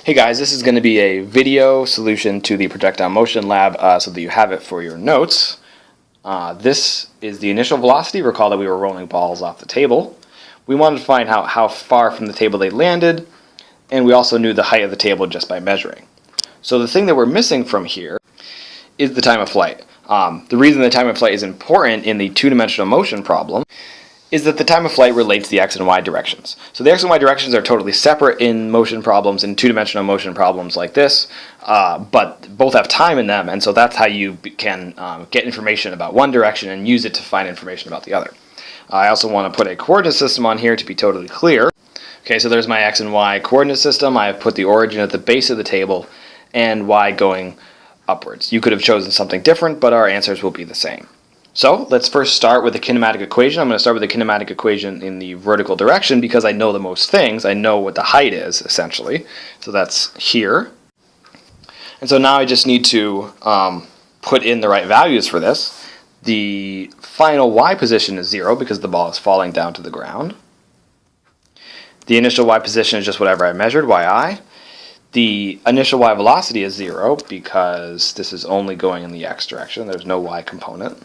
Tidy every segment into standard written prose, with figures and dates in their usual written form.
Hey guys, this is going to be a video solution to the projectile motion lab so that you have it for your notes. This is the initial velocity. Recall that we were rolling balls off the table. We wanted to find out how far from the table they landed, and we also knew the height of the table just by measuring. So the thing that we're missing from here is the time of flight. The reason the time of flight is important in the two-dimensional motion problem is that the time of flight relates the x and y directions. So the x and y directions are totally separate in motion problems, in two-dimensional motion problems like this, but both have time in them, and so that's how you can get information about one direction and use it to find information about the other. I also want to put a coordinate system on here to be totally clear. Okay, so there's my x and y coordinate system. I have put the origin at the base of the table and y going upwards. You could have chosen something different, but our answers will be the same. So let's first start with the kinematic equation. I'm going to start with the kinematic equation in the vertical direction because I know the most things. I know what the height is, essentially. So that's here. And so now I just need to put in the right values for this. The final y position is 0 because the ball is falling down to the ground. The initial y position is just whatever I measured, yi. The initial y velocity is 0 because this is only going in the x direction. There's no y component.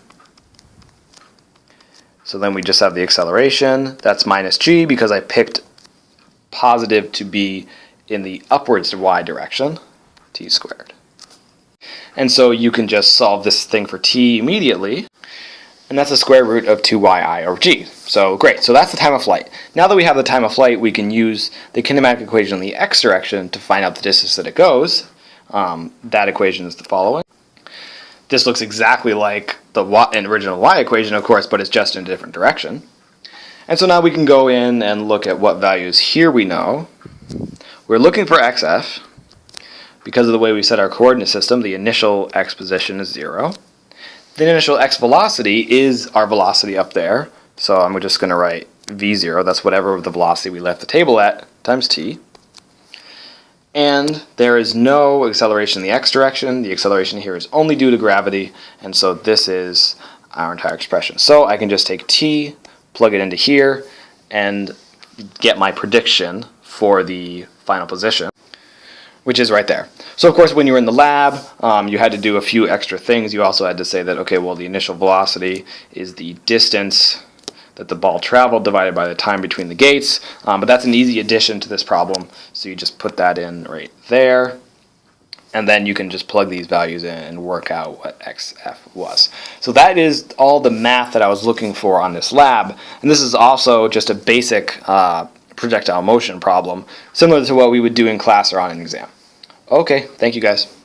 So then we just have the acceleration. That's minus g because I picked positive to be in the upwards y direction, t squared. And so you can just solve this thing for t immediately, and that's the square root of 2yi over g. So great, so that's the time of flight. Now that we have the time of flight, we can use the kinematic equation in the x direction to find out the distance that it goes. That equation is the following. This looks exactly like the original y equation, of course, but it's just in a different direction. And so now we can go in and look at what values here we know. We're looking for xf. Because of the way we set our coordinate system, the initial x position is 0. The initial x velocity is our velocity up there. So I'm just going to write v0. That's whatever the velocity we left the table at times t. And there is no acceleration in the x direction. The acceleration here is only due to gravity, and so this is our entire expression. So I can just take t, plug it into here, and get my prediction for the final position, which is right there. So of course when you were in the lab, you had to do a few extra things. You also had to say that, okay, well, the initial velocity is the distance that the ball traveled divided by the time between the gates, but that's an easy addition to this problem, so you just put that in right there, and then you can just plug these values in and work out what xf was. So that is all the math that I was looking for on this lab, and this is also just a basic projectile motion problem, similar to what we would do in class or on an exam. Okay, thank you guys.